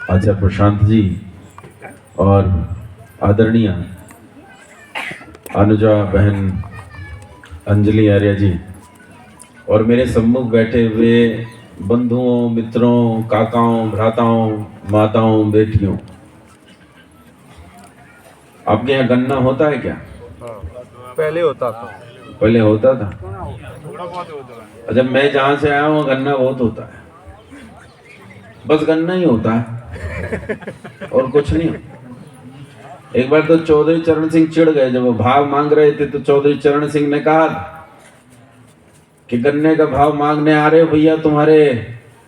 आचार्य प्रशांत जी और आदरणीय अनुजा बहन अंजलि आर्य जी और मेरे सम्मुख बैठे हुए बंधुओं, मित्रों, काकाओं, भ्राताओं, माताओं, बेटियों, आपके यहाँ गन्ना होता है क्या? पहले होता था। पहले होता था। अच्छा, मैं जहाँ से आया हूँ गन्ना बहुत होता है, बस गन्ना ही होता है और कुछ नहीं। एक बार तो चौधरी चरण सिंह चिढ़ गए, जब वो भाव मांग रहे थे तो चौधरी चरण सिंह ने कहा कि गन्ने का भाव मांगने आ रहे हो भैया, तुम्हारे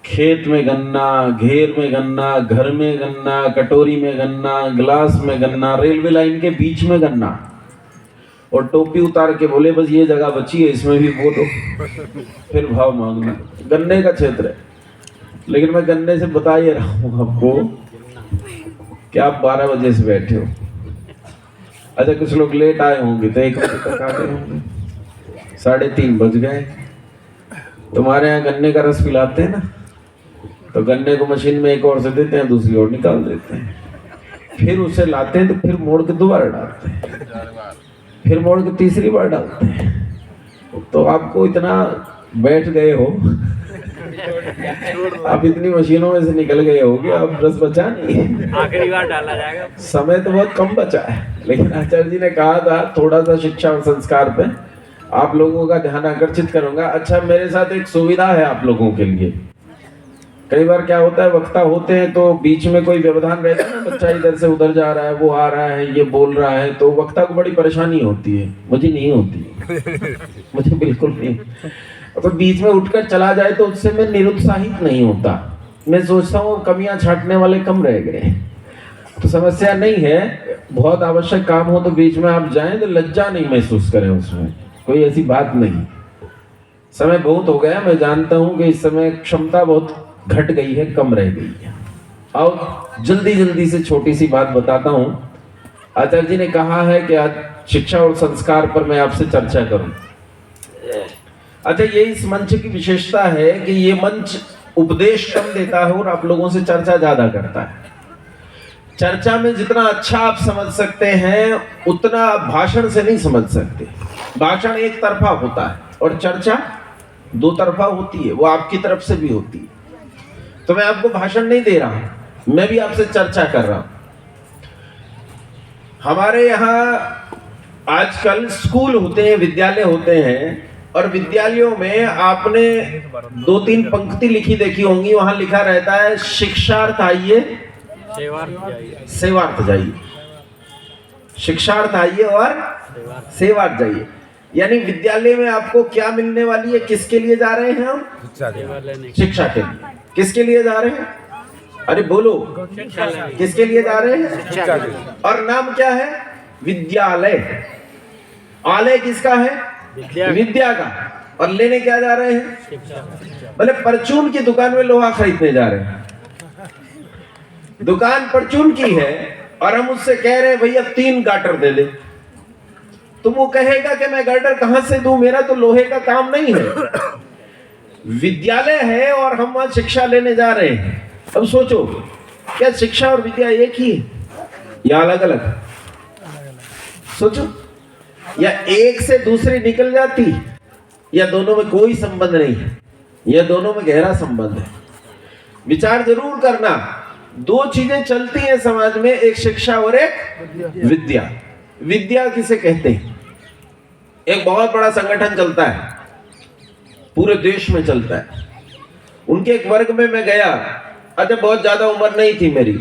खेत में गन्ना, घेर में गन्ना, घर में गन्ना, कटोरी में गन्ना, गिलास में गन्ना, रेलवे लाइन के बीच में गन्ना, और टोपी उतार के बोले बस ये जगह बची है इसमें भी बो दो, फिर भाव मांगना। गन्ने का क्षेत्र है, लेकिन मैं गन्ने से बता ही रहा हूँ आपको कि आप 12 बजे से बैठे हो। अच्छा, कुछ लोग लेट आए होंगे तो 1 बजे तक आ गए होंगे, 3:30 बज गए। तुम्हारे यहाँ गन्ने का रस पिलाते हैं ना, तो गन्ने को मशीन में एक ओर से देते हैं, दूसरी ओर निकाल देते हैं, फिर उसे लाते हैं तो फिर मोड़ के दोबारा डालते हैं, फिर मोड़ के तीसरी बार डालते हैं। तो आपको इतना बैठ गए हो, आप इतनी मशीनों में से निकल गए होगे, अब रस बचा नहीं, आखिरी बार डाला जाएगा। समय तो बहुत कम बचा है। लेकिन आचार्य जी ने कहा था थोड़ा सा शिक्षा और संस्कार पे आप लोगों का ध्यान आकर्षित करूंगा। अच्छा, मेरे साथ एक सुविधा है आप लोगों के लिए। कई बार क्या होता है, वक्ता होते हैं तो बीच में कोई व्यवधान रहता है ना, बच्चा इधर से उधर जा रहा है, वो आ रहा है, ये बोल रहा है, तो वक्ता को बड़ी परेशानी होती है। मुझे नहीं होती मुझे बिल्कुल नहीं। तो बीच में उठकर चला जाए तो उससे मैं निरुत्साहित नहीं होता, मैं सोचता हूँ कमियां छांटने वाले कम रह गए, तो समस्या नहीं है। बहुत आवश्यक काम हो तो बीच में आप जाएं तो लज्जा नहीं महसूस करें, उसमें कोई ऐसी बात नहीं। समय बहुत हो गया, मैं जानता हूं कि इस समय क्षमता बहुत घट गई है, कम रह गई है। और जल्दी जल्दी से छोटी सी बात बताता हूं। आचार्य जी ने कहा है कि आज शिक्षा और संस्कार पर मैं आपसे चर्चा करूं। अच्छा, ये इस मंच की विशेषता है कि ये मंच उपदेश कम देता है और आप लोगों से चर्चा ज्यादा करता है। चर्चा में जितना अच्छा आप समझ सकते हैं उतना आप भाषण से नहीं समझ सकते। भाषण एक तरफा होता है और चर्चा 2 तरफा होती है, वो आपकी तरफ से भी होती है। तो मैं आपको भाषण नहीं दे रहा हूं, मैं भी आपसे चर्चा कर रहा हूं। हमारे यहाँ आजकल स्कूल होते हैं, विद्यालय होते हैं, और विद्यालयों में आपने 2-3 पंक्ति लिखी देखी होंगी, वहां लिखा रहता है शिक्षार्थ आइए सेवार्थ जाइए। शिक्षार्थ आइए और सेवार्थ जाइए। यानी विद्यालय में आपको क्या मिलने वाली है, किसके लिए जा रहे हैं हम? शिक्षा के लिए। किसके लिए जा रहे हैं? अरे बोलो, किसके लिए जा रहे हैं? और नाम क्या है? विद्यालय। आलय किसका है? विद्या का। और लेने क्या जा रहे हैं? बोले परचून की दुकान में लोहा खरीदने जा रहे हैं। दुकान परचून की है और हम उससे कह रहे हैं भैया 3 गाटर दे दे, तो वो कहेगा कि मैं गाटर कहां से दूं, मेरा तो लोहे का काम नहीं है। विद्यालय है और हम वहां शिक्षा लेने जा रहे हैं। अब सोचो, क्या शिक्षा और विद्या एक ही है या अलग अलग? सोचो, या एक से दूसरी निकल जाती, या दोनों में कोई संबंध नहीं है, या दोनों में गहरा संबंध है। विचार जरूर करना। 2 चीजें चलती हैं समाज में, एक शिक्षा और एक विद्या। विद्या किसे कहते हैं? एक बहुत बड़ा संगठन चलता है, पूरे देश में चलता है। उनके एक वर्ग में मैं गया। अच्छा, बहुत ज्यादा उम्र नहीं थी मेरी,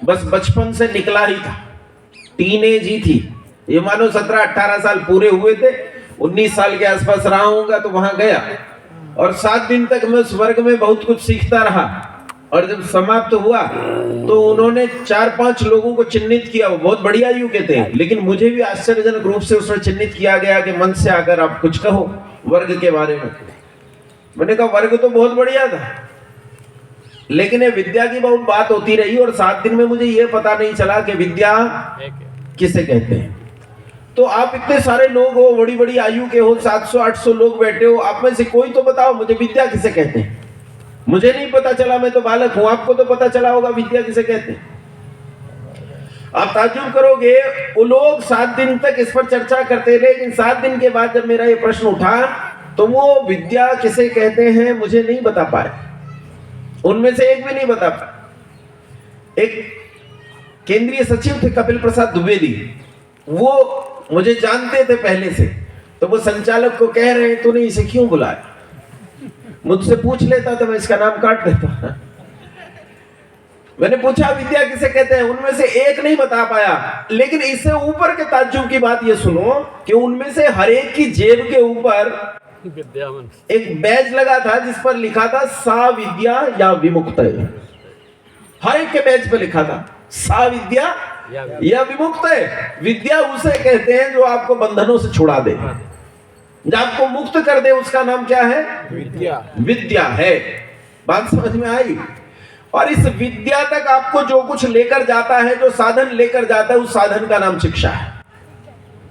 बस बचपन से निकला ही था, टीनेज ही थी। ये मानो 17-18 साल पूरे हुए थे, 19 साल के आसपास रहा हूँगा तो वहां गया, और 7 दिन तक मैं उस वर्ग में बहुत कुछ सीखता रहा। और जब समाप्त हुआ तो उन्होंने 4-5 लोगों को चिन्हित किया, वो बहुत बढ़िया आयु के थे, लेकिन मुझे भी आश्चर्यजनक रूप से उसमें चिन्हित किया गया कि मंच से आकर आप कुछ कहो वर्ग के बारे में। मैंने कहा वर्ग तो बहुत बढ़िया था, लेकिन ये विद्या की बहुत बात होती रही, और 7 दिन में मुझे ये पता नहीं चला कि विद्या किसे कहते हैं। तो आप इतने सारे लोग हो, बड़ी बड़ी आयु के हो, 700-800 लोग बैठे हो, आप में से कोई तो बताओ मुझे विद्या किसे कहते हैं? मुझे नहीं पता चला, मैं तो बालक हूं, आपको तो पता चला होगा विद्या किसे कहते हैं। आप ताज्जुब करोगे, वो लोग 7 दिन तक इस पर चर्चा करते रहे, लेकिन 7 दिन के बाद जब मेरा ये प्रश्न उठा तो वो विद्या किसे कहते हैं मुझे नहीं बता पाए, उनमें से एक भी नहीं बता पाए। एक केंद्रीय सचिव थे कपिल प्रसाद द्विवेदी, वो मुझे जानते थे पहले से, तो वो संचालक को कह रहे हैं तूने इसे क्यों बुलाया, मुझसे पूछ लेता तो मैं इसका नाम काट देता। मैंने पूछा विद्या किसे कहते हैं, उनमें से एक नहीं बता पाया। लेकिन इससे ऊपर के ताज्जुब की बात ये सुनो कि उनमें से हर एक की जेब के ऊपर एक बैज लगा था जिस पर लिखा था सा विद्या या विमुक्त। हर एक के बैज पे लिखा था सा विद्या या विमुक्त। विद्या उसे कहते हैं जो आपको बंधनों से छुड़ा दे, जो आपको मुक्त कर दे, उसका नाम क्या है? विद्या। विद्या है। बात समझ में आई? और इस विद्या तक आपको जो कुछ लेकर जाता है, जो साधन लेकर जाता है, उस साधन का नाम शिक्षा है।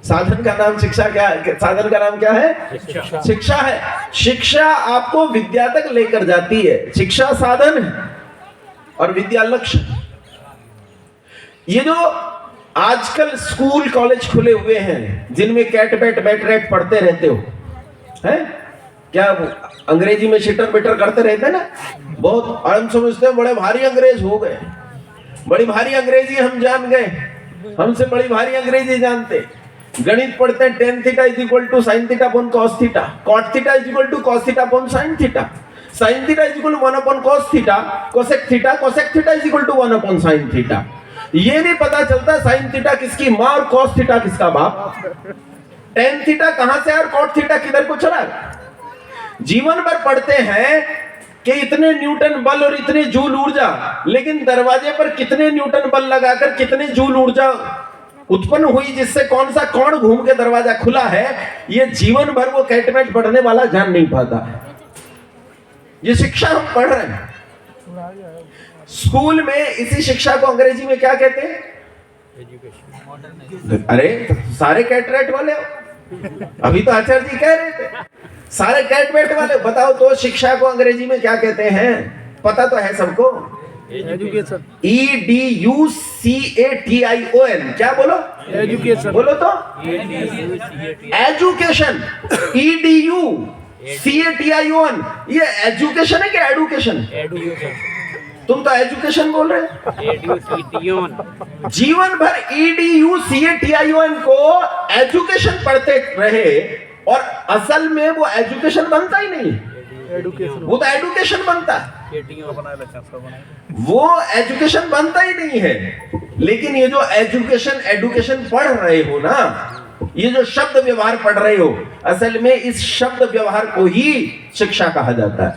साधन का नाम शिक्षा क्या है? साधन का नाम क्या है? शिक्षा है। शिक्षा आपको विद्या तक लेकर जाती है। शिक्षा साधन है और विद्या लक्ष्य। ये जो आजकल स्कूल कॉलेज खुले हुए हैं जिनमें कैट बैट बैट रैट पढ़ते रहते हो, हैं क्या अंग्रेजी में शिटर बिटर करते रहते ना बहुत, और हम समझते हैं बड़े भारी अंग्रेज हो गए, बड़ी भारी अंग्रेजी हम जान गए, हमसे बड़ी भारी अंग्रेजी जानते। गणित पढ़ते हैं tan theta is equal to sin theta upon cos theta, cot theta is equal to cos theta upon sin theta, sin theta is equal to 1 upon cos theta, cosec theta is equal to 1 upon sin theta. ये नहीं पता चलता sin theta किसकी मां और cos theta किसका बाप, tan theta कहां से और cot थीटा किधर को चला। जीवन भर पढ़ते हैं कि इतने न्यूटन बल और इतने जूल ऊर्जा, लेकिन दरवाजे पर कितने न्यूटन बल लगाकर कितने जूल ऊर्जा उत्पन्न हुई, जिससे कौन सा कौन घूम के दरवाजा खुला है, ये जीवन भर वो कैटमेट पढ़ने वाला जान नहीं पाता। ये शिक्षा हम पढ़ रहे हैं स्कूल में। इसी शिक्षा को अंग्रेजी में क्या कहते हैं? एजुकेशन। अरे तो सारे कैटरेट वाले हो, अभी तो आचार्य जी कह रहे थे सारे कैटमेट वाले, बताओ तो शिक्षा को अंग्रेजी में क्या कहते हैं? पता तो है सबको? एजुकेशन। EDUCATION। क्या बोलो? एजुकेशन। बोलो तो एजुकेशन। EDUCATION। ये एजुकेशन है क्या एडुकेशन? एडुकेशन। तुम तो एजुकेशन बोल रहे हो। जीवन भर EDUCATION को एजुकेशन पढ़ते रहे और असल में वो एजुकेशन बनता ही नहीं, वो तो एडुकेशन बनता है, वो एजुकेशन बनता ही नहीं है। लेकिन ये जो एजुकेशन पढ़ रहे हो ना, ये जो शब्द व्यवहार पढ़ रहे हो, असल में इस शब्द व्यवहार को ही शिक्षा कहा जाता है।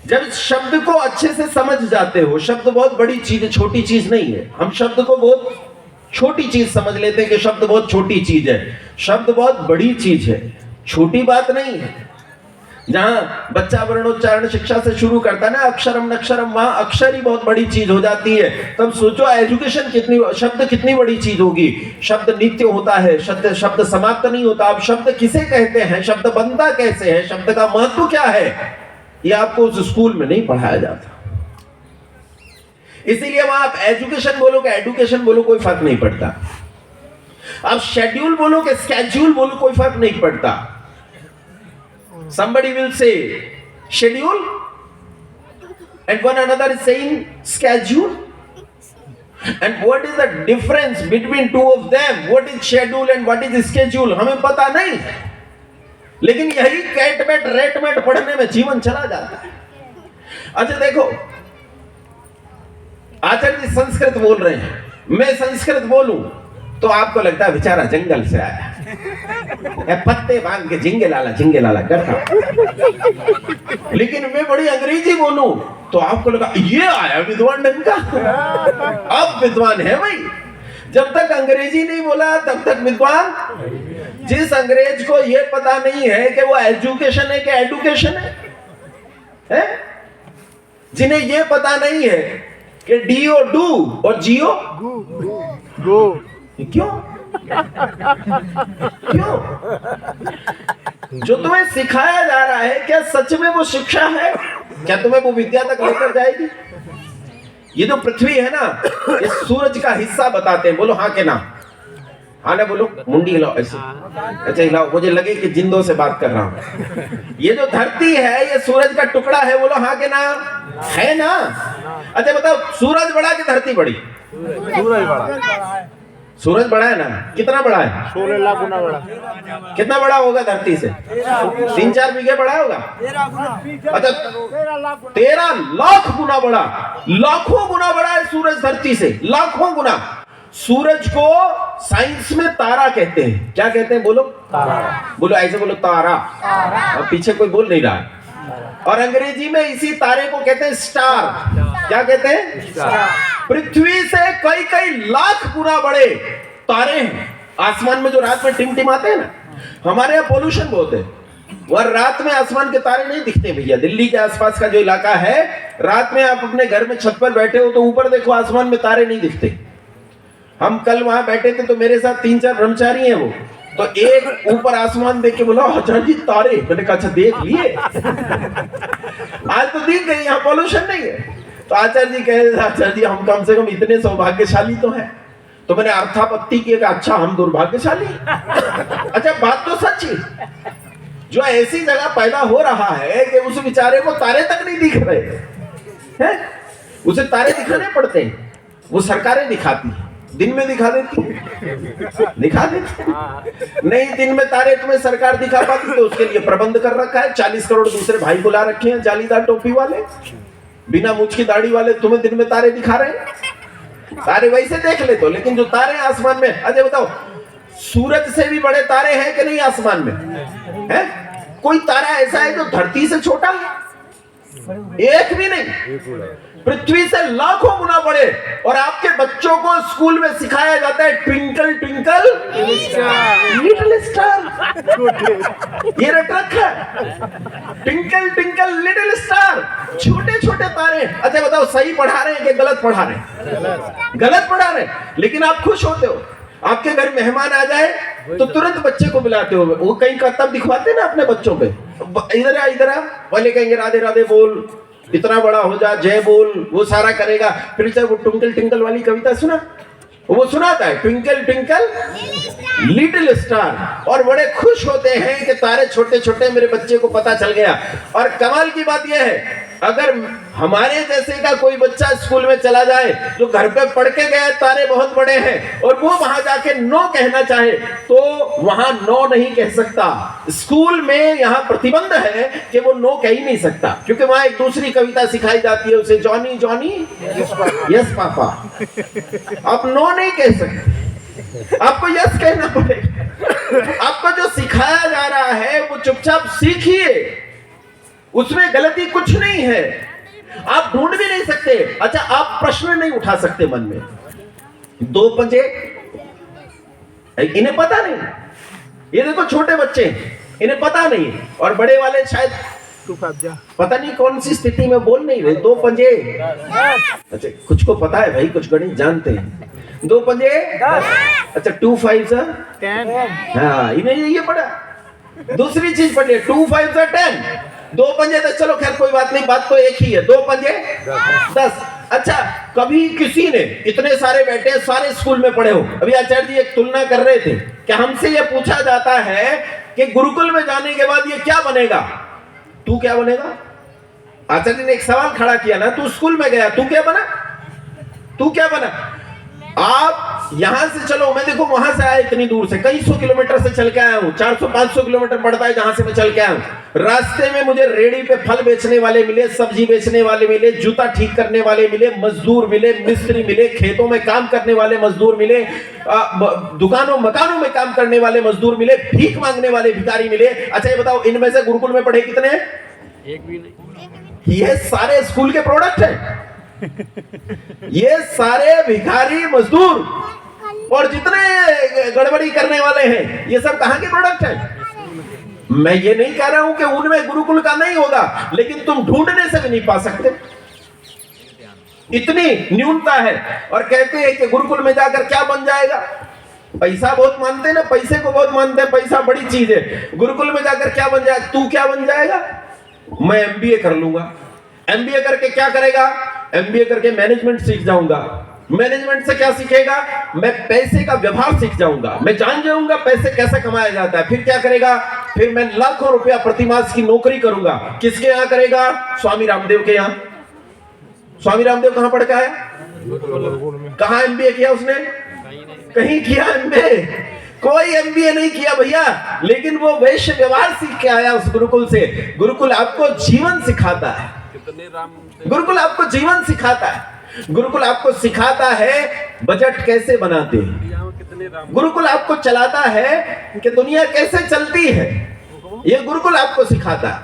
जब इस शब्द को अच्छे से समझ जाते हो, शब्द बहुत बड़ी चीज है, छोटी चीज नहीं है। हम शब्द को बहुत छोटी चीज समझ लेते हैं कि शब्द बहुत छोटी चीज है। शब्द बहुत बड़ी चीज है, छोटी बात नहीं है। जहां बच्चा वर्णोच्चारण शिक्षा से शुरू करता है ना, अक्षरम नक्षरम, वहां अक्षर ही बहुत बड़ी चीज हो जाती है। तब सोचो एजुकेशन शब्द कितनी बड़ी चीज होगी। शब्द नित्य होता है, शब्द समाप्त नहीं होता। अब शब्द किसे कहते हैं, शब्द बनता कैसे है, शब्द का महत्व क्या है, ये आपको उस स्कूल में नहीं पढ़ाया जाता। इसीलिए वहां आप एजुकेशन बोलो कि एडुकेशन बोलो, कोई फर्क नहीं पड़ता। आप शेड्यूल बोलो कि स्केड्यूल बोलो, कोई फर्क नहीं पड़ता। Somebody will say schedule and one another is saying schedule. And what is the difference between two of them? What is schedule and what is schedule? हमें पता नहीं, लेकिन यही कैटमेट रेटमेट पढ़ने में जीवन चला जाता है। अच्छा देखो, आचार्य जी संस्कृत बोल रहे हैं, मैं संस्कृत बोलूं तो आपको लगता है बेचारा जंगल से आया, पत्ते बांध के झिंगे लाला करता। लेकिन मैं बड़ी अंग्रेजी बोलूं तो आपको लगा ये आया विद्वान ढंग का, अब विद्वान है भाई। जब तक अंग्रेजी नहीं बोला तब तक विद्वान। जिस अंग्रेज को ये पता नहीं है कि वो एजुकेशन है कि एडुकेशन है? जिन्हें ये पता नहीं है कि डीओ डू और जियो गो, क्यों? क्यों? जो तुम्हें सिखाया जा रहा है क्या सच में वो शिक्षा है? क्या तुम्हें वो विद्या तक लेकर जाएगी? ये जो पृथ्वी है ना, ये सूरज का हिस्सा बताते हैं। बोलो हाँ के ना? हाँ ना बोलो, मुंडी हिलाओ ऐसे। अच्छा हिलाओ, मुझे लगे कि जिंदों से बात कर रहा हूँ। ये जो धरती है ये सूरज का टुकड़ा है। बोलो हाँ के ना? है ना? अच्छा बताओ, सूरज बड़ा कि धरती बड़ी? सूरज बड़ा। सूरज बड़ा है ना? कितना बड़ा है? 16 लाख गुना बड़ा। कितना बड़ा होगा धरती से? 3-4 बीघे बड़ा होगा? अच्छा 13 लाख गुना बड़ा, लाखों गुना बड़ा है सूरज धरती से, लाखों गुना। सूरज को साइंस में तारा कहते हैं। क्या कहते हैं? बोलो तारा। बोलो ऐसे बोलो, तारा। और पीछे कोई बोल नहीं रहा है। और अंग्रेजी में इसी तारे को कहते हैं स्टार। क्या कहते हैं? पृथ्वी से कई कई लाख गुना बड़े तारे हैं आसमान में, जो रात में टिमटिमाते हैं ना। हमारे यहाँ पोल्यूशन बहुत है, और रात में आसमान के तारे नहीं दिखते भैया। दिल्ली के आसपास का जो इलाका है, रात में आप अपने घर में छत पर बैठे हो तो ऊपर देखो, आसमान में तारे नहीं दिखते। हम कल वहां बैठे थे तो मेरे साथ 3-4 ब्रह्मचारी हैं, वो तो एक ऊपर आसमान देख के बोला, आचार्य जी तारे। मैंने कहा अच्छा देख लिए? आज तो दिख गई, यहाँ पोल्यूशन नहीं है। तो आचार्य जी कहे, आचार्य जी हम कम से कम इतने सौभाग्यशाली तो हैं। तो मैंने अर्थापत्ति की, अच्छा हम दुर्भाग्यशाली? अच्छा बात तो सच्ची। जो ऐसी जगह पैदा हो रहा है कि उस बेचारे को तारे तक नहीं दिख रहे हैं, उसे तारे दिखाने पड़ते हैं। वो सरकारें दिखाती हैं, दिन में दिखा देती दिखा देती नहीं। दिन में तारे तुम्हें सरकार दिखा पाती तो उसके लिए प्रबंध कर रखा है। 40 करोड़ दूसरे भाई बुला रखे हैं, जालीदार टोपी वाले, बिना मूछ की दाढ़ी वाले, तुम्हें दिन में तारे दिखा रहे हैं। तारे वैसे देख ले तो, लेकिन जो तारे आसमान में, अजय बताओ, सूरज से भी बड़े तारे हैं कि नहीं आसमान में? है कोई तारा ऐसा है जो धरती से छोटा है? एक भी नहीं। पृथ्वी से लाखों गुना बड़े। और आपके बच्चों को स्कूल में सिखाया जाता है ट्विंकल ट्विंकल लिटिल स्टार। ये रट रखा है, ट्विंकल ट्विंकल लिटिल स्टार, छोटे छोटे तारे। अच्छा बताओ, सही पढ़ा रहे हैं कि गलत पढ़ा रहे हैं? गलत पढ़ा रहे हैं, लेकिन आप खुश होते हो। आपके घर मेहमान आ जाए तो तुरंत बच्चे को बुलाते हो। वो कहीं का तब दिखवाते ना अपने बच्चों पे, इधर आ इधर आ, पहले कहेंगे राधे राधे बोल, इतना बड़ा हो जा, जय बोल, वो सारा करेगा। फिर चाहे वो ट्विंकल ट्विंकल वाली कविता सुना, वो सुनाता है ट्विंकल ट्विंकल लिटिल स्टार, और बड़े खुश होते हैं कि तारे छोटे छोटे मेरे बच्चे को पता चल गया। और कमाल की बात यह है, अगर हमारे जैसे का कोई बच्चा स्कूल में चला जाए जो घर पे पढ़ के गया तारे बहुत बड़े हैं, और वो वहां जाके नो कहना चाहे तो वहां नो नहीं कह सकता। स्कूल में यहाँ प्रतिबंध है कि वो नो कह ही नहीं सकता, क्योंकि वहां एक दूसरी कविता सिखाई जाती है उसे, जॉनी जॉनी यस पापा। आप नो नहीं कह सकते, आपको यस कहना पड़ेगा। आपको जो सिखाया जा रहा है वो चुपचाप सीखिए, उसमें गलती कुछ नहीं है। आप ढूंढ भी नहीं सकते। अच्छा आप प्रश्न नहीं उठा सकते मन में, 2 पंजे इन्हें पता नहीं। ये देखो छोटे बच्चे, इन्हें पता नहीं, और बड़े वाले शायद पता नहीं कौन सी स्थिति में बोल नहीं रहे। 2 पंजे, अच्छा कुछ को पता है भाई, कुछ गणित जानते हैं। 2 पंजे अच्छा 2 5 10। हाँ इन्हें ये पढ़ा। दूसरी चीज पढ़िए, 2 5 10। 2 पंजे 10, चलो खैर कोई बात नहीं, बात तो एक ही है। 2 पंजे 10। अच्छा कभी किसी ने, इतने सारे बैठे, सारे स्कूल में पढ़े हो, अभी आचार्य जी एक तुलना कर रहे थे कि हमसे ये पूछा जाता है कि गुरुकुल में जाने के बाद ये क्या बनेगा, तू क्या बनेगा? आचार्य जी ने एक सवाल खड़ा किया ना, तू स्कूल में गया, तू क्या बना? तू क्या बना? आप यहां से चलो, मैं देखो वहां से आया इतनी दूर से, कई 100 किलोमीटर से चल के आया हूं, 400-500 किलोमीटर पड़ता है जहां से मैं चल के आया हूं। रास्ते में मुझे रेडी पे फल बेचने वाले मिले, सब्जी बेचने वाले मिले, जूता ठीक करने वाले मिले, मजदूर मिले, मिस्त्री मिले, खेतों में काम करने वाले मजदूर मिले, दुकानों मकानों में काम करने वाले मजदूर मिले, भीख मांगने वाले भिखारी मिले। अच्छा ये बताओ, इनमें से गुरुकुल में पढ़े कितने हैं? एक भी नहीं। ये सारे स्कूल के प्रोडक्ट हैं। ये सारे भिखारी मजदूर और जितने गड़बड़ी करने वाले हैं, ये सब कहां के प्रोडक्ट हैं? मैं ये नहीं कह रहा हूं कि उनमें गुरुकुल का नहीं होगा, लेकिन तुम ढूंढने से भी नहीं पा सकते, इतनी न्यूनता है। और कहते हैं कि गुरुकुल में जाकर क्या बन जाएगा? पैसा बहुत मानते हैं ना, पैसे को बहुत मानते हैं, पैसा बड़ी चीज है। गुरुकुल में जाकर क्या बन जाएगा? तू क्या बन जाएगा? मैं MBA कर लूंगा, एमबीए करके क्या करेगा? एमबीए करके मैनेजमेंट सीख जाऊंगा। मैनेजमेंट से क्या सीखेगा? मैं पैसे का व्यवहार सीख जाऊंगा, मैं जान जाऊंगा पैसे कैसे कमाया जाता है। फिर क्या करेगा? फिर मैं लाखों रुपया प्रतिमास की नौकरी करूंगा। किसके यहां करेगा? स्वामी रामदेव के यहां। स्वामी रामदेव कहां पढ़ के आया? कहां एमबीए किया उसने? कहीं किया एमबीए? कोई एमबीए नहीं किया भैया, लेकिन वो वैश्य व्यवहार सीख के आया उस गुरुकुल से। गुरुकुल आपको जीवन सिखाता है। गुरुकुल आपको जीवन सिखाता है। गुरुकुल आपको सिखाता है बजट कैसे बनाते हैं। गुरुकुल आपको चलाता है कि दुनिया कैसे चलती है। ये गुरुकुल आपको सिखाता है।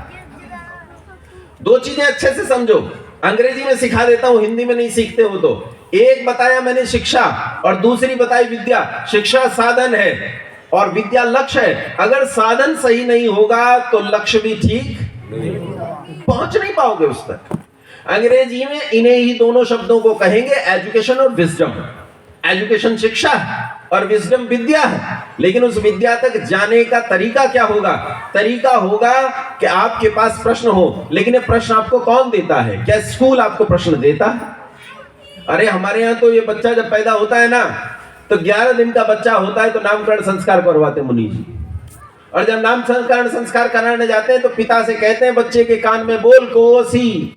दो चीजें अच्छे से समझो, अंग्रेजी में सिखा देता हूं, हिंदी में नहीं सीखते हो तो। एक बताया मैंने शिक्षा और दूसरी बताई विद्या। शिक्षा साधन है और विद्या लक्ष्य है। अगर साधन सही नहीं होगा तो लक्ष्य भी ठीक पहुंच नहीं पाओगे उस तक। अंग्रेजी में इन्हें ही दोनों शब्दों को कहेंगे एजुकेशन और विजडम। एजुकेशन शिक्षा है और विजडम विद्या है, लेकिन उस विद्या तक जाने का तरीका क्या होगा? तरीका होगा कि आपके पास प्रश्न हो। लेकिन ये प्रश्न आपको कौन देता है? क्या स्कूल आपको प्रश्न देता है? अरे हमारे यहाँ तो ये बच्चा जब पैदा होता है ना, तो 11 दिन का बच्चा होता है तो नामकरण संस्कार करवाते मुनि जी। और जब नामकरण संस्कार कराने जाते हैं तो पिता से कहते हैं बच्चे के कान में, बोल कोसी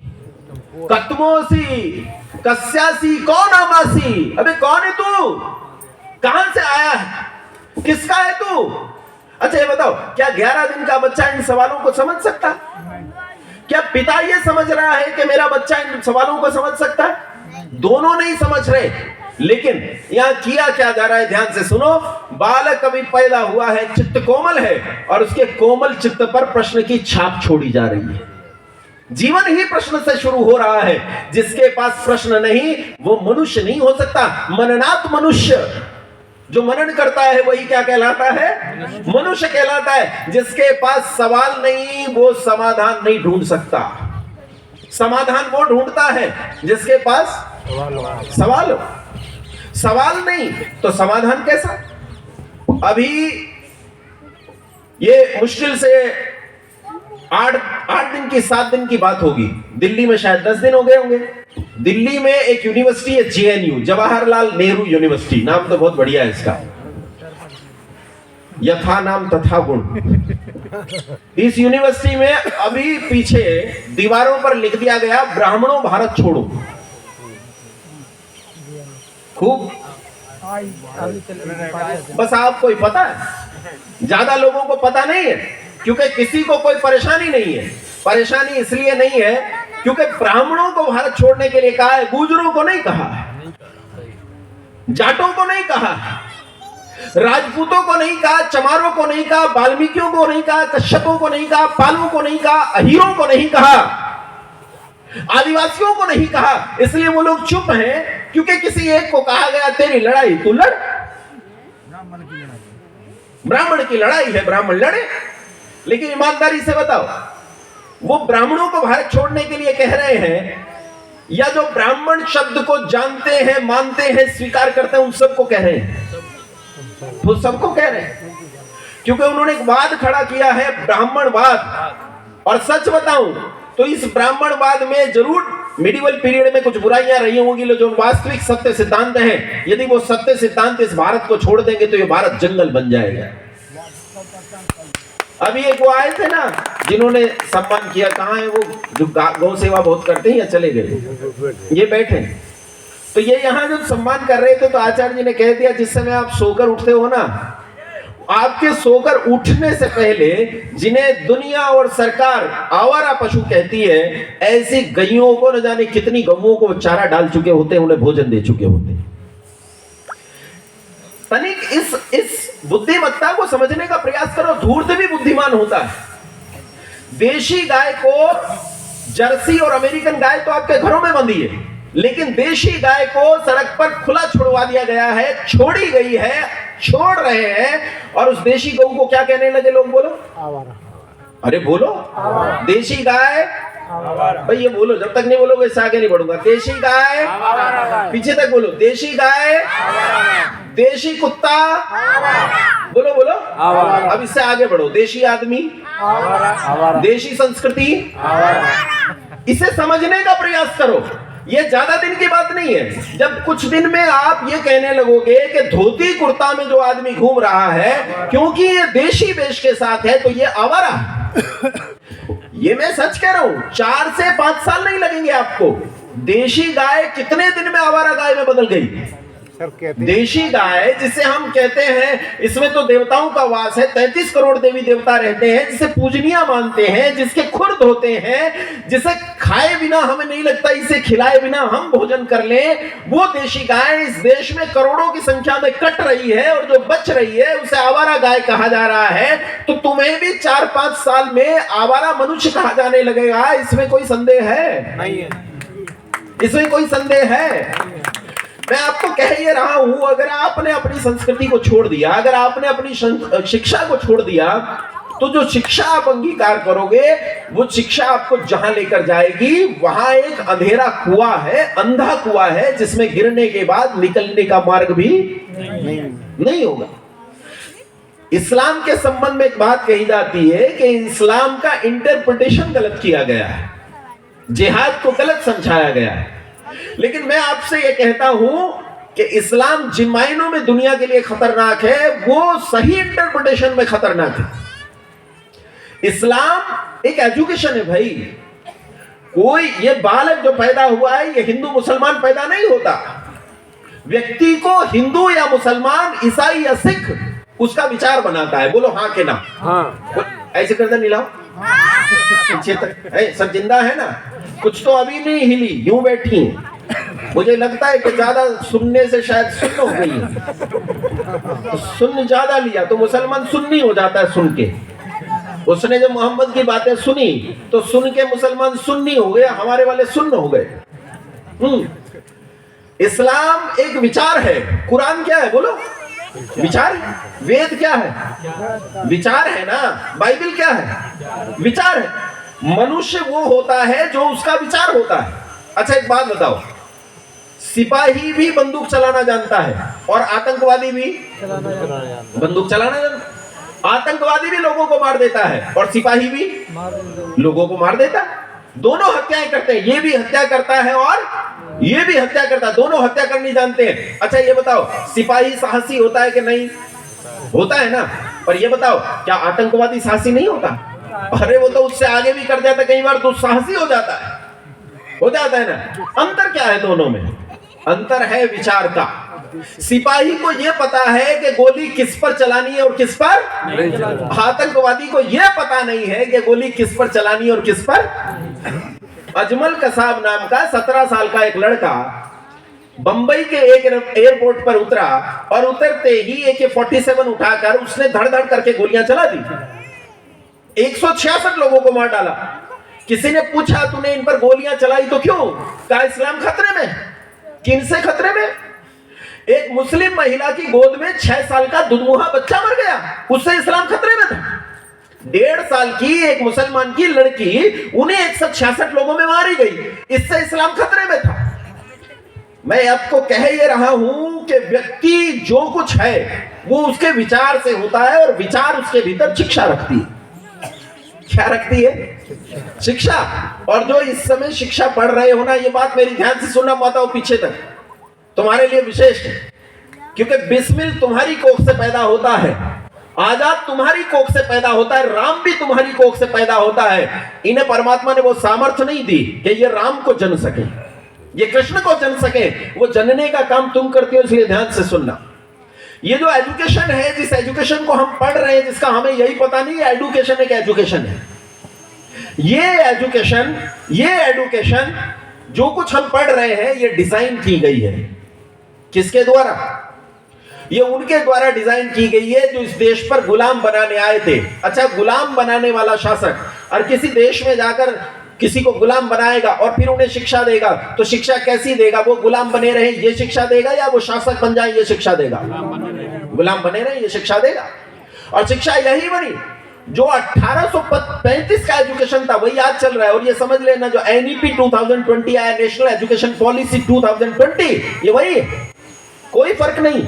कत्मोसी कस्यासी कौन आमासी। अबे कौन है तू? कहां से आया है? किसका है तू? अच्छा ये बताओ, क्या 11 दिन का बच्चा इन सवालों को समझ सकता? क्या पिता ये समझ रहा है कि मेरा बच्चा इन सवालों को समझ सकता है? दोनों नहीं समझ रहे। लेकिन यहां किया क्या जा रहा है, ध्यान से सुनो। बालक अभी पैदा हुआ है, चित्त कोमल है और उसके कोमल चित्त पर प्रश्न की छाप छोड़ी जा रही है। जीवन ही प्रश्न से शुरू हो रहा है। जिसके पास प्रश्न नहीं वो मनुष्य नहीं हो सकता। मननात् मनुष्य, जो मनन करता है वही क्या कहलाता है? मनुष्य कहलाता है। जिसके पास सवाल नहीं वो समाधान नहीं ढूंढ सकता। समाधान वो ढूंढता है जिसके पास सवाल हो। सवाल नहीं तो समाधान कैसा? अभी ये मुश्किल से 8 दिन की 7 दिन की बात होगी। दिल्ली में शायद 10 दिन हो गए होंगे। दिल्ली में एक यूनिवर्सिटी है, जेएनयू, जवाहरलाल नेहरू यूनिवर्सिटी। नाम तो बहुत बढ़िया है इसका, यथा नाम तथा गुण। इस यूनिवर्सिटी में अभी पीछे दीवारों पर लिख दिया गया, ब्राह्मणों भारत छोड़ो। खूब बस आपको ही पता है, ज्यादा लोगों को पता नहीं है, क्योंकि किसी को कोई परेशानी नहीं है। परेशानी इसलिए नहीं है क्योंकि ब्राह्मणों को भारत छोड़ने के लिए कहा है, गुजरों को नहीं कहा, जाटों को नहीं कहा, राजपूतों को नहीं कहा, चमारों को नहीं कहा, वाल्मीकियों को नहीं कहा, कश्यपों को नहीं कहा, पालों को नहीं कहा, अहीरों को नहीं कहा, आदिवासियों को नहीं कहा। इसलिए वो लोग चुप हैं क्योंकि किसी एक को कहा गया तेरी लड़ाई तू लड़। ब्राह्मण की लड़ाई है, ब्राह्मण लड़े। लेकिन ईमानदारी से बताओ, वो ब्राह्मणों को भारत छोड़ने के लिए कह रहे हैं या जो ब्राह्मण शब्द को जानते हैं, मानते हैं, स्वीकार करते हैं, उन सबको कह रहे हैं? वो सबको कह रहे हैं क्योंकि उन्होंने एक वाद खड़ा किया है, ब्राह्मणवाद। और सच बताऊं तो इस ब्राह्मणवाद में जरूर मिडिवल पीरियड में कुछ बुराइयां रही होंगी, जो वास्तविक सत्य सिद्धांत हैं, यदि वो सत्य सिद्धांत इस भारत को छोड़ देंगे तो ये भारत जंगल बन जाएगा। अभी एक वो आए थे ना जिन्होंने सम्मान किया, कहाँ है वो जो गौ सेवा बहुत करते हैं या चले गए? ये बैठे। तो ये यहाँ जब सम्मान कर रहे थे तो आचार्य जी ने कह दिया, जिस समय आप सोकर उठते हो ना, आपके सोकर उठने से पहले जिन्हें दुनिया और सरकार आवारा पशु कहती है, ऐसी गैयों को न जाने कितनी गौओं को चारा डाल चुके होते हैं, उन्हें भोजन दे चुके होते हैं। तनिक इस बुद्धिमत्ता को समझने का प्रयास करो। धूर्त भी बुद्धिमान होता है। देशी गाय को, जर्सी और अमेरिकन गाय तो आपके घरों में बंधी है, लेकिन देशी गाय को सड़क पर खुला छुड़वा दिया गया है, छोड़ी गई है, छोड़ रहे हैं। और उस देशी गऊ को क्या कहने लगे लोग? बोलो आवारा। अरे बोलो आवारा। देशी गाय भाई, ये बोलो, जब तक नहीं बोलोगे इससे आगे नहीं बढ़ूंगा। देशी गाय, पीछे तक बोलो, देशी गाय, देशी कुत्ता, बोलो बोलो, अब इससे आगे बढ़ो। देशी आदमी, देशी संस्कृति, इसे समझने का प्रयास करो। ये ज्यादा दिन की बात नहीं है। जब कुछ दिन में आप ये कहने लगोगे कि धोती कुर्ता में जो आदमी घूम रहा है क्योंकि ये देशी वेश के साथ है तो ये आवारा है। ये मैं सच कह रहा हूं, 4 से 5 साल नहीं लगेंगे आपको। देशी गाय कितने दिन में आवारा गाय में बदल गई? देशी गाय जिसे हम कहते हैं, इसमें तो देवताओं का वास है, 33 करोड़ देवी देवता रहते हैं, जिसे पूजनीय मानते हैं, जिसके खुर्द होते हैं, जिसे खाए बिना हमें नहीं लगता इसे खिलाए बिना हम भोजन कर लें, वो देशी गाय इस देश में करोड़ों की संख्या में कट रही है और जो बच रही है उसे आवारा गाय कहा जा रहा है। तो तुम्हें भी 4-5 साल में आवारा मनुष्य कहा जाने लगेगा, इसमें कोई संदेह है? नहीं है, इसमें कोई संदेह है? मैं आपको कह ये रहा हूं, अगर आपने अपनी संस्कृति को छोड़ दिया, अगर आपने अपनी शिक्षा को छोड़ दिया, तो जो शिक्षा आप अंगीकार करोगे वो शिक्षा आपको जहां लेकर जाएगी वहां एक अंधेरा कुआं है, अंधा कुआं है, जिसमें गिरने के बाद निकलने का मार्ग भी नहीं होगा। इस्लाम के संबंध में एक बात कही जाती है कि इस्लाम का इंटरप्रिटेशन गलत किया गया है, जिहाद को गलत समझाया गया है। लेकिन मैं आपसे यह कहता हूं कि इस्लाम जिन मायनों में दुनिया के लिए खतरनाक है वो सही इंटरप्रिटेशन में खतरनाक है। इस्लाम एक एजुकेशन है भाई। कोई ये बालक जो पैदा हुआ है ये हिंदू मुसलमान पैदा नहीं होता। व्यक्ति को हिंदू या मुसलमान, ईसाई या सिख उसका विचार बनाता है। बोलो हाँ के ना? हाँ। ऐसे करते नहीं लाओ पीछे तक, सब जिंदा है ना? कुछ तो अभी नहीं हिली, यूं बैठी है। मुझे लगता है कि ज्यादा सुनने से शायद सुन्न हो गई है, तो सुन्न ज्यादा लिया तो मुसलमान सुन्नी हो जाता है सुन के। उसने जब मोहम्मद की बातें सुनी तो सुन के मुसलमान सुन्नी हो गया, हमारे वाले सुन्न हो गए। इस्लाम एक विचार है। कुरान क्या है बोलो? विचार। वेद क्या है? विचार है ना। बाइबल क्या है? विचार है। मनुष्य वो होता है जो उसका विचार होता है। अच्छा एक बात बताओ, सिपाही भी बंदूक चलाना जानता है और आतंकवादी भी बंदूक चलाना जानता है। आतंकवादी भी लोगों को मार देता है और सिपाही भी लोगों को मार देता है। दोनों हत्याएं करते हैं, ये भी हत्या करता है और ये भी हत्या करता है, दोनों हत्या करनी जानते हैं। अच्छा ये बताओ, सिपाही साहसी होता है कि नहीं? होता है ना। पर ये बताओ, क्या आतंकवादी साहसी नहीं होता? अरे वो तो उससे आगे भी कर जाता, कई बार तो साहसी हो जाता है ना। अंतर क्या है दोनों में? अंतर है विचार का। सिपाही को यह पता है कि गोली किस पर चलानी है और किस पर। आतंकवादी को यह पता नहीं है कि गोली किस पर चलानी है और किस पर। अजमल कसाब नाम का 17 साल का एक लड़का बंबई के एक एयरपोर्ट पर उतरा और उतरते ही AK-47 उठाकर उसने धड़ धड़ करके गोलियां चला दी। 166 लोगों को मार डाला। किसी ने पूछा तूने इन पर गोलियां चलाई तो क्यों? कहा इस्लाम खतरे में। किन से खतरे में? एक मुस्लिम महिला की गोद में 6 साल का दुधमुहा बच्चा मर गया, उससे इस्लाम खतरे में था। 1.5 साल की एक मुसलमान की लड़की, उन्हें 166 लोगों में मारी गई, इससे इस्लाम खतरे में था। मैं आपको कह ये रहा हूं कि व्यक्ति जो कुछ है वो उसके विचार से होता है और विचार उसके भीतर शिक्षा रखती है। क्या रखती है? शिक्षा। और जो इस समय शिक्षा पढ़ रहे हो ना, ये बात मेरी ध्यान से सुनना मत आओ पीछे तक, तुम्हारे लिए विशेष है। क्योंकि बिस्मिल तुम्हारी कोख से पैदा होता है, आजाद तुम्हारी कोख से पैदा होता है, राम भी तुम्हारी कोख से पैदा होता है। इन्हें परमात्मा ने वो सामर्थ्य नहीं दी कि ये राम को जन सके, ये कृष्ण को जन सके। वो जनने का काम तुम करते हो, इसलिए ध्यान से सुनना। ये जो एजुकेशन है, जिस एजुकेशन को हम पढ़ रहे हैं, जिसका हमें यही पता नहीं है एजुकेशन एक एजुकेशन है। ये एजुकेशन जो कुछ हम पढ़ रहे हैं ये डिजाइन की गई है। किसके द्वारा? ये उनके द्वारा डिजाइन की गई है जो इस देश पर गुलाम बनाने आए थे। अच्छा, गुलाम बनाने वाला शासक और किसी देश में जाकर किसी को गुलाम बनाएगा और फिर उन्हें शिक्षा देगा, तो शिक्षा कैसी देगा? वो गुलाम बने रहे ये शिक्षा देगा या वो शासक बन जाए ये शिक्षा देगा? गुलाम बने रहे ये शिक्षा देगा। और शिक्षा यही बनी जो 1835 का एजुकेशन था वही आज चल रहा है। और ये समझ लेना, जो NEP 2020 आया, नेशनल एजुकेशन पॉलिसी 2020, ये वही है, कोई फर्क नहीं।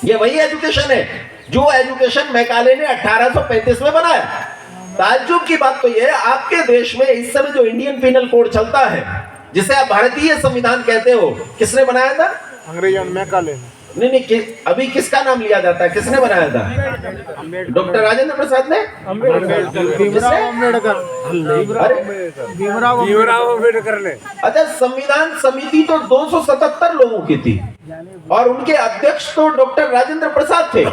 ये वही एजुकेशन है जो एजुकेशन मैकाले ने 1835 में बनाया। ताज्जुब की बात तो यह है, आपके देश में इस समय जो इंडियन पिनल कोड चलता है, जिसे आप भारतीय संविधान कहते हो, किसने बनाया था? अंग्रेजों में काले नहीं, अभी किसका नाम लिया जाता है? किसने बनाया था? डॉक्टर राजेंद्र प्रसाद ने? भीमराव अम्बेडकर ने। अच्छा, संविधान समिति तो 277 लोगों की थी और उनके अध्यक्ष तो डॉक्टर राजेंद्र प्रसाद थे,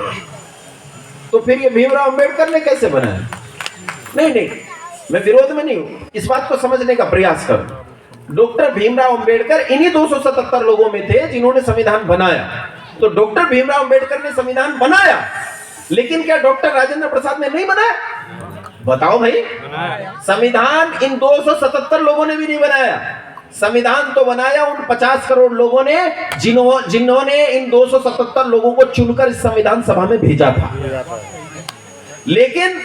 तो फिर ये भीमराव अम्बेडकर ने कैसे बनाया? नहीं, मैं विरोध में नहीं हूं, इस बात को समझने का प्रयास करो। डॉक्टर भीमराव अम्बेडकर इन्हीं 277 लोगों में थे जिन्होंने संविधान बनाया। तो डॉक्टर भीमराव अम्बेडकर ने संविधान बनाया, लेकिन क्या डॉक्टर राजेंद्र प्रसाद ने नहीं बनाया? बताओ भाई। संविधान इन 277 लोगों ने भी नहीं बनाया। संविधान तो बनाया उन 50 करोड़ लोगों ने जिन्होंने इन 277 लोगों को चुनकर इस संविधान सभा में भेजा था। लेकिन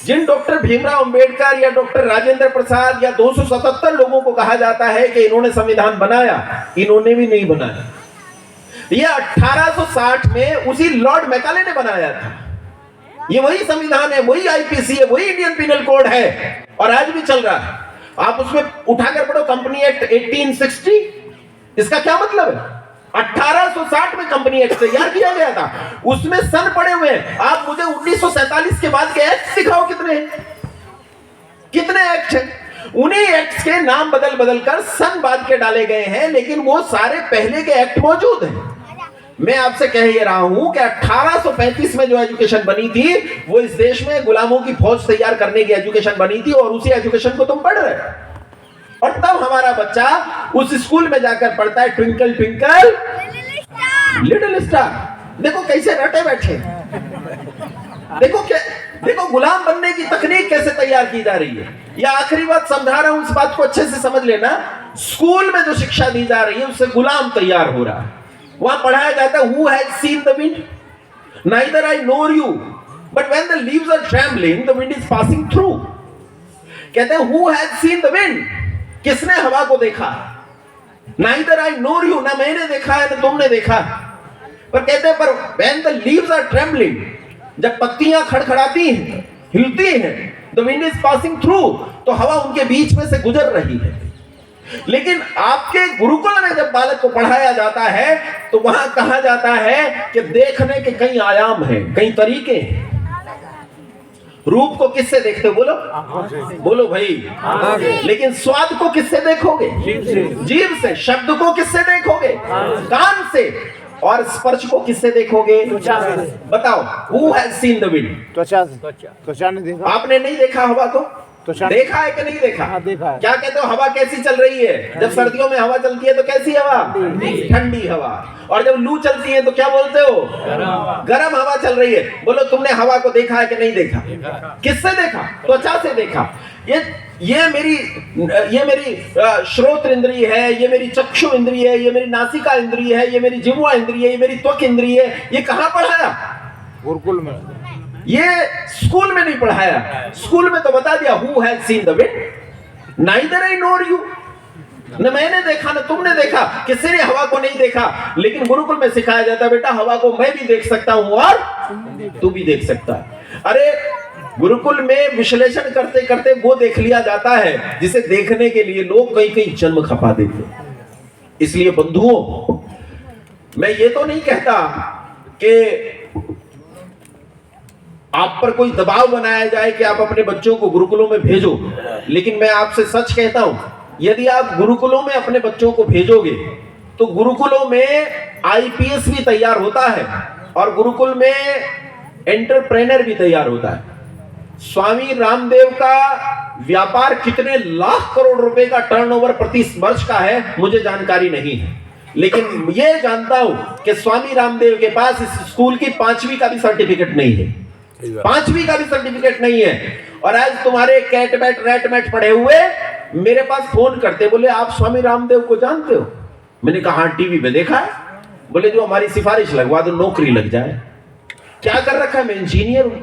जिन डॉक्टर भीमराव अंबेडकर या डॉक्टर राजेंद्र प्रसाद या 277 लोगों को कहा जाता है कि इन्होंने संविधान बनाया, इन्होंने भी नहीं बनाया। यह 1860 में उसी लॉर्ड मैकाले ने बनाया था। ये वही संविधान है, वही आईपीसी है, वही इंडियन पिनल कोड है और आज भी चल रहा है। आप उसमें उठाकर पढ़ो, कंपनी एक्ट 1860, इसका क्या मतलब है? 1860 में कंपनी एक्ट तैयार किया गया था, उसमें सन पड़े हुए हैं। आप मुझे 1947 के बाद के एक्ट दिखाओ, कितने एक्ट हैं? उन्हीं एक्ट के नाम बदल कर सन बाद के डाले गए हैं, लेकिन वो सारे पहले के एक्ट मौजूद हैं। मैं आपसे कह ही रहा हूं कि 1835 में जो एजुकेशन बनी थी, वो इस देश में गुलामों की फौज तैयार करने की एजुकेशन बनी थी और उसी एजुकेशन को तुम पढ़ रहे हो। और तब हमारा बच्चा उस स्कूल में जाकर पढ़ता है ट्विंकल ट्विंकल लिटिल स्टार। देखो कैसे रटे बैठे, देखो गुलाम बनने की तकनीक कैसे तैयार की जा रही है। या आखिरी बात समझा रहा हूं, इस बात को अच्छे से समझ लेना। स्कूल में जो शिक्षा दी जा रही है उससे गुलाम तैयार हो रहा है। वहां पढ़ाया जाता है who has seen the wind, neither I nor you, but when the leaves are trembling the wind is passing through। कहते हैं who has seen the wind, किसने हवा को देखा? neither I nor you, ना मैंने देखा है ना तुमने देखा। पर कहते हैं पर when the leaves are trembling, जब पत्तियां खड़खड़ाती हैं, हिलती हैं, the wind is passing through, तो हवा उनके बीच में से गुजर रही है। लेकिन आपके गुरुकुल में जब बालक को पढ़ाया जाता है तो वहां कहा जाता है कि देखने के कई आयाम हैं, कई तरीके हैं। रूप को किससे देखते हो? बोलो भाई। लेकिन स्वाद को किससे देखोगे? जीभ से। शब्द को किससे देखोगे? कान से। और स्पर्श को किससे देखोगे? बताओ, who has seen the wind? त्वचा ने देखा। आपने नहीं देखा हवा को? देखा है कि नहीं देखा? हाँ, देखा है। क्या कहते हो, हवा कैसी चल रही है? जब सर्दियों में हवा चलती है तो कैसी हवा? ठंडी हवा। और जब लू चलती है तो क्या बोलते हो? गरम हवा चल रही है। बोलो, तुमने हवा को देखा है कि नहीं देखा? किससे देखा? त्वचा से देखा। ये मेरी श्रोत्र इंद्रिय है, ये मेरी चक्षु इंद्रिय है, ये मेरी नासिका इंद्रिय है, ये मेरी जिह्वा इंद्रिय है, ये मेरी त्वक इंद्रिय है। ये कहाँ पढ़ाया? गुरुकुल में। ये स्कूल में नहीं पढ़ाया। स्कूल में तो बता दिया who has seen the wind, neither I nor you, न मैंने देखा न तुमने देखा। किसी ने हवा को नहीं देखा। लेकिन गुरुकुल में सिखाया जाता है, बेटा हवा को मैं भी देख सकता हूं और तू भी देख सकता है। अरे गुरुकुल में विश्लेषण करते करते वो देख लिया जाता है जिसे देखने के लिए लोग कई जन्म खपा देते। इसलिए बंधुओं, मैं ये तो नहीं कहता कि आप पर कोई दबाव बनाया जाए कि आप अपने बच्चों को गुरुकुलों में भेजो, लेकिन मैं आपसे सच कहता हूं, यदि आप गुरुकुलों में अपने बच्चों को भेजोगे तो गुरुकुलों में आईपीएस भी तैयार होता है और गुरुकुल में एंटरप्रेनर भी तैयार होता है। स्वामी रामदेव का व्यापार कितने लाख करोड़ रुपए का टर्नओवर प्रति वर्ष का है मुझे जानकारी नहीं है, लेकिन यह जानता हूं कि स्वामी रामदेव के पास इस स्कूल की 5वीं का भी सर्टिफिकेट नहीं है। 5वीं का भी सर्टिफिकेट नहीं है। और आज तुम्हारे कैट बैट रैट मैट पड़े हुए मेरे पास फोन करते, बोले आप स्वामी रामदेव को जानते हो? मैंने कहा हाँ, टीवी पे देखा है। बोले जो हमारी सिफारिश लगवा दो, नौकरी लग जाए। क्या कर रखा है? मैं इंजीनियर हूं,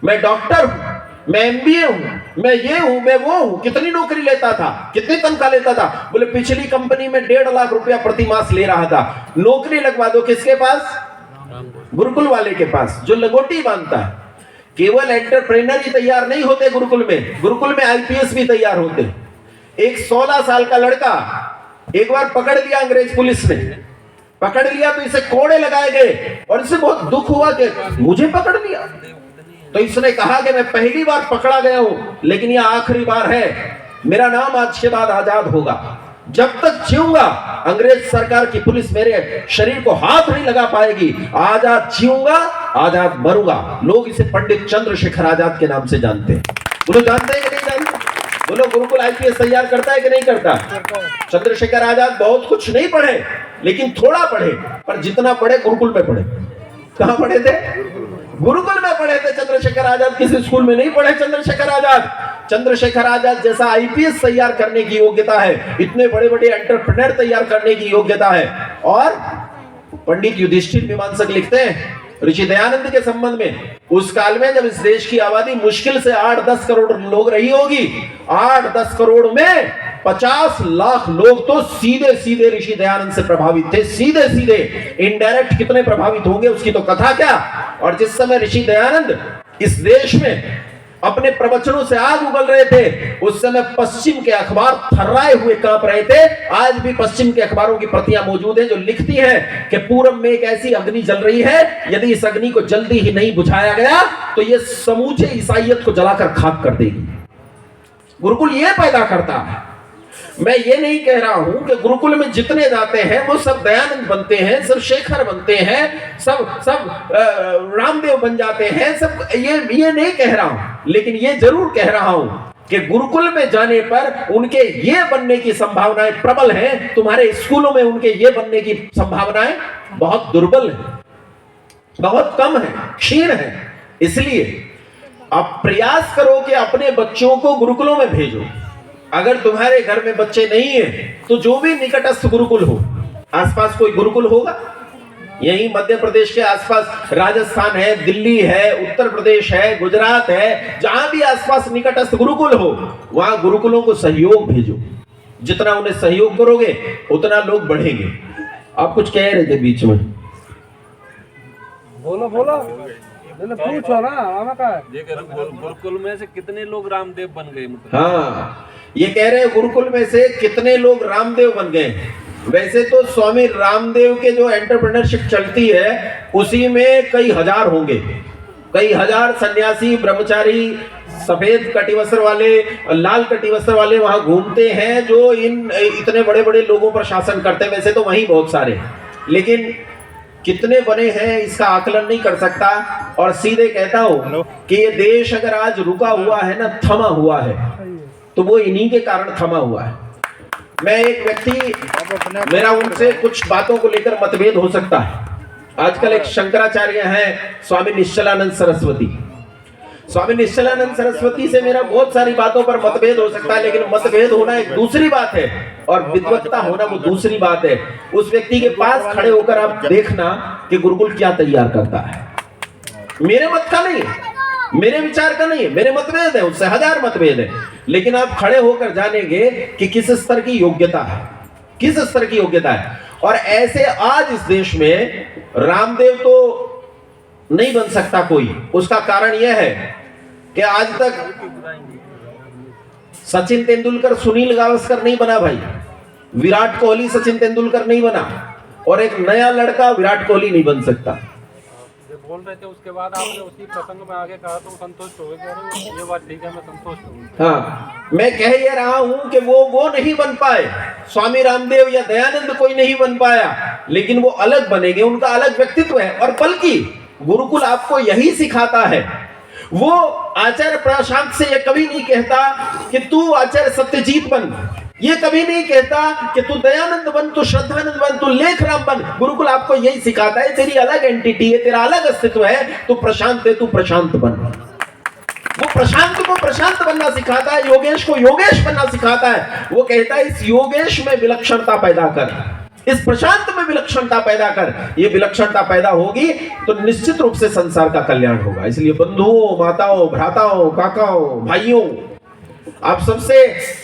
मैं डॉक्टर हूं, मैं एमबीए हूं, मैं ये हूं, मैं वो हूं। कितनी नौकरी लेता था, कितनी तनख्वाह लेता था? बोले पिछली कंपनी में 1.5 लाख रुपया प्रति मास ले रहा था। नौकरी लगवा दो। किसके पास? गुरुकुल वाले के पास, जो लंगोटी बांधता है। केवल एंटरप्रेन्योर ही तैयार नहीं होते गुरुकुल में आईपीएस भी तैयार होते। एक 16 साल का लड़का एक बार पकड़ लिया अंग्रेज पुलिस ने, पकड़ लिया तो इसे कोड़े लगाए गए और इसे बहुत दुख हुआ कि मुझे पकड़ लिया। तो इसने कहा कि मैं पहली बार पकड़ा गया हूं, लेकिन यह आखिरी बार है, मेरा नाम आज के बाद आजाद होगा। जब तक जीऊंगा अंग्रेज सरकार की पुलिस मेरे शरीर को हाथ नहीं लगा पाएगी। आजाद जीऊंगा, आजाद मरूंगा। लोग इसे पंडित चंद्रशेखर आजाद के नाम से जानते हैं। बोलो जानते हैं कि नहीं जानते? बोलो गुरुकुल आईपीएस तैयार करता है कि नहीं करता? चंद्रशेखर आजाद बहुत कुछ नहीं पढ़े, लेकिन थोड़ा पढ़े, पर जितना पढ़े गुरुकुल में पढ़े। कहां पढ़े थे? गुरुकुल में पढ़े थे चंद्रशेखर आजाद। किसी स्कूल में नहीं पढ़े चंद्रशेखर आजाद। चंद्रशेखर आजाद जैसा आईपीएस तैयार करने की योग्यता है, इतने बड़े बड़े एंटरप्रेन्योर तैयार करने की योग्यता है। और पंडित युधिष्ठिर मीमांसक लिखते हैं ऋषि दयानंद के संबंध में, उस काल में जब इस देश की आबादी मुश्किल से 8-10 करोड़ लोग रही होगी, 8-10 करोड़ में 50 लाख लोग तो सीधे सीधे ऋषि दयानंद से प्रभावित थे। सीधे सीधे, इनडायरेक्ट कितने प्रभावित होंगे उसकी तो कथा क्या। और जिस समय ऋषि दयानंद इस देश में अपने प्रवचनों से आग उगल रहे थे, उस समय पश्चिम के अखबार थर्राए हुए कांप रहे थे। आज भी पश्चिम के अखबारों की प्रतियां मौजूद हैं जो लिखती हैं कि पूरब में एक ऐसी अग्नि जल रही है, यदि इस अग्नि को जल्दी ही नहीं बुझाया गया तो यह समूचे ईसाइयत को जलाकर खाक कर देगी। गुरुकुल यह पैदा करता है। मैं ये नहीं कह रहा हूं कि गुरुकुल में जितने जाते हैं वो सब दयानंद बनते हैं, सब शेखर बनते हैं, सब रामदेव बन जाते हैं, सब ये नहीं कह रहा हूं। लेकिन ये जरूर कह रहा हूं कि गुरुकुल में जाने पर उनके ये बनने की संभावनाएं प्रबल हैं। तुम्हारे स्कूलों में उनके ये बनने की संभावनाएं बहुत दुर्बल है, बहुत कम है, क्षीण है। इसलिए आप प्रयास करो कि अपने बच्चों को गुरुकुलों में भेजो। अगर तुम्हारे घर में बच्चे नहीं है तो जो भी निकटस्थ गुरुकुल हो, आसपास कोई गुरुकुल होगा, यही मध्य प्रदेश के आसपास राजस्थान है, दिल्ली है, उत्तर प्रदेश है, गुजरात है, जहां भी आसपास निकटस्थ गुरुकुल हो वहां गुरुकुलों को सहयोग भेजो। जितना उन्हें सहयोग करोगे उतना लोग बढ़ेंगे। आप कुछ कह रहे थे बीच में? बोलो पूछो ना मामा का। गुरुकुल में से कितने लोग रामदेव बन गए? मतलब हाँ, ये कह रहे हैं गुरुकुल में से कितने लोग रामदेव बन गए। वैसे तो स्वामी रामदेव के जो एंटरप्रेन्योरशिप चलती है उसी में कई हजार होंगे, कई हजार सन्यासी ब्रह्मचारी सफेद कटिवस्त्र वाले, लाल कटिवस्त्र वाले वहां घूमते हैं जो इन इतने बड़े बड़े लोगों पर शासन करते हैं। वैसे तो वहीं बहुत सारे, लेकिन कितने बने हैं इसका आकलन नहीं कर सकता। और सीधे कहता हूं कि ये देश अगर आज रुका हुआ है ना, थमा हुआ है, तो वो इन्हीं के कारण थमा हुआ है। मैं एक व्यक्ति, मेरा उनसे कुछ बातों को लेकर मतभेद हो सकता है। आजकल एक शंकराचार्य हैं स्वामी निश्चलानंद सरस्वती। स्वामी निश्चलानंद सरस्वती से मेरा बहुत सारी बातों पर मतभेद हो सकता है, लेकिन मतभेद होना एक दूसरी बात है और विद्वत्ता होना वो दूसरी बात है। उस व्यक्ति के पास खड़े होकर आप देखना कि गुरुकुल क्या तैयार करता है। मेरे मत का नहीं है, मेरे विचार का नहीं है, मेरे मतभेद है, उससे हजार मतभेद है, लेकिन आप खड़े होकर जानेंगे कि किस स्तर की योग्यता है, किस स्तर की योग्यता है। और ऐसे आज इस देश में रामदेव तो नहीं बन सकता कोई। उसका कारण यह है कि आज तक सचिन तेंदुलकर सुनील गावस्कर नहीं बना भाई, विराट कोहली सचिन तेंदुलकर नहीं बना, और एक नया लड़का विराट कोहली नहीं बन सकता। बोल रहे थे उसके बाद आपने उसी प्रसंग में आगे कहा तो संतुष्ट हो गए। ये बात ठीक है, मैं संतुष्ट हूँ। हाँ, मैं कह ये रहा हूं कि वो नहीं बन पाए, स्वामी रामदेव या दयानंद कोई नहीं बन पाया, लेकिन वो अलग बनेंगे, उनका अलग व्यक्तित्व है। और बल्कि गुरुकुल आपको यही सिखाता है। वो आचार्य प्रशांत से ये कभी नहीं कहता कि तू आचार्य सत्यजीत बन, ये कभी नहीं कहता कि तू दयानंद बन, तू श्रद्धानंद बन, तू लेखराम बन। गुरुकुल आपको यही सिखाता है, तेरी अलग एंटिटी है, तेरा अलग अस्तित्व है, तू प्रशांत है, तू प्रशांत बन। वो प्रशांत को प्रशांत बनना सिखाता है, योगेश को योगेश बनना सिखाता है। वो कहता है इस योगेश में विलक्षणता पैदा कर, इस प्रशांत में विलक्षणता पैदा कर। ये विलक्षणता पैदा होगी तो निश्चित रूप से संसार का कल्याण होगा। इसलिए बंधुओं, माताओं, भ्राताओं, काकाओं, भाइयों, आप सबसे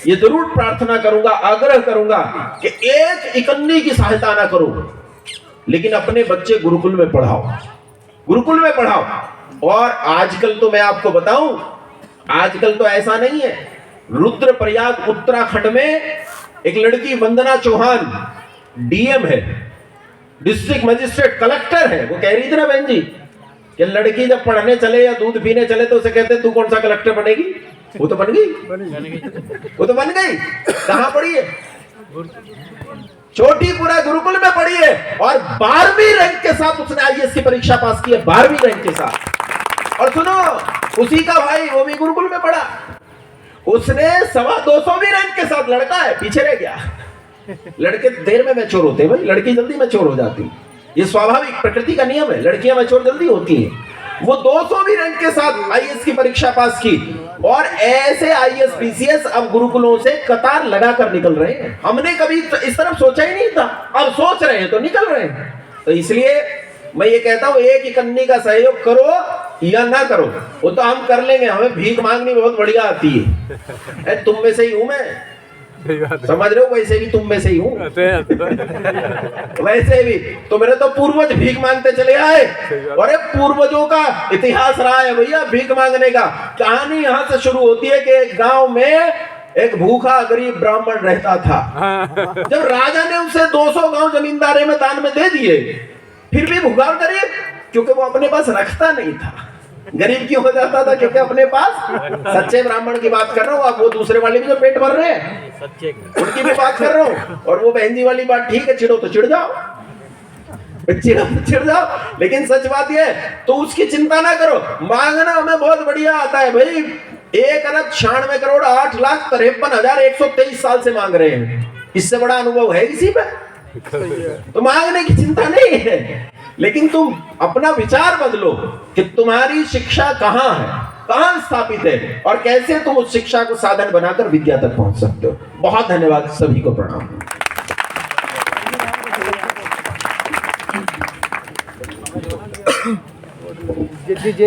ये जरूर प्रार्थना करूंगा, आग्रह करूंगा कि एक इकन्नी की सहायता ना करो, लेकिन अपने बच्चे गुरुकुल में पढ़ाओ, गुरुकुल में पढ़ाओ। और आजकल तो मैं आपको बताऊं, आजकल तो ऐसा नहीं है। रुद्रप्रयाग उत्तराखंड में एक लड़की वंदना चौहान डीएम है, डिस्ट्रिक्ट मजिस्ट्रेट, कलेक्टर है। वो कह रही थी ना बहन जी कि लड़की जब पढ़ने चले या दूध पीने चले तो उसे कहते तू कौन सा कलेक्टर बनेगी। वो तो बन गई, वो तो बन गई। कहां पढ़ी है? चोटीपुरा गुरुकुल में पढ़ी है और 12वीं रैंक के साथ उसने आईएएस की परीक्षा पास की है, 12वीं रैंक के साथ। और सुनो, उसी का भाई वो भी गुरुकुल में पढ़ा, उसने 225वीं रैंक के साथ, लड़का है पीछे रह गया। लड़के देर में मैच्योर होते हैं भाई, लड़की जल्दी मैच्योर हो जाती है, ये स्वाभाविक प्रकृति का नियम है, लड़कियां मैच्योर जल्दी होती हैं। वो 200वीं रैंक के साथ आईएएस की परीक्षा पास की और ऐसे आईएएस पीसीएस अब गुरुकुलों से कतार लगाकर निकल रहे हैं। हमने कभी तो इस तरफ सोचा ही नहीं था, अब सोच रहे हैं तो निकल रहे हैं। तो इसलिए मैं ये कहता हूं, एक ही कन्नी का सहयोग करो या ना करो, वो तो हम कर लेंगे, हमें भीख मांगनी बहुत बढ़िया आती है। तुम में से ही हूं मैं, समझ रहे हो, वैसे भी तुम में से ही हूं। वैसे भी तो मेरे तो पूर्वज भीख मांगते चले आए, और पूर्वजों का इतिहास रहा है भैया भीख मांगने का। कहानी यहां से शुरू होती है कि एक गांव में एक भूखा गरीब ब्राह्मण रहता था। जब राजा ने उसे 200 गांव जमींदारी में दान में दे दिए, फिर भी भूखा गरीब, क्योंकि वो अपने पास रखता नहीं था। गरीब क्यों हो जाता था? क्योंकि अपने पास, सच्चे ब्राह्मण की बात कर रहा हूँ, अब वो दूसरे वाले भी जो पेट भर रहे हैं सच्चे उनकी भी बात कर रहा हूँ। और वो बहन जी वाली बात ठीक है, चिढ़ो तो चिढ़ जाओ, चिढ़ो तो चिढ़ जाओ, लेकिन सच बात ये है तो उसकी चिंता ना करो। मांगना हमें बहुत बढ़िया आता है भाई। 1,96,08,53,123 साल से मांग रहे हैं, इससे बड़ा अनुभव है किसी पे? तो मांगने की चिंता नहीं है, लेकिन तुम अपना विचार बदलो कि तुम्हारी शिक्षा कहां है, कहां स्थापित है, और कैसे तुम उस शिक्षा को साधन बनाकर विद्या तक पहुंच सकते हो। बहुत धन्यवाद, सभी को प्रणाम। जय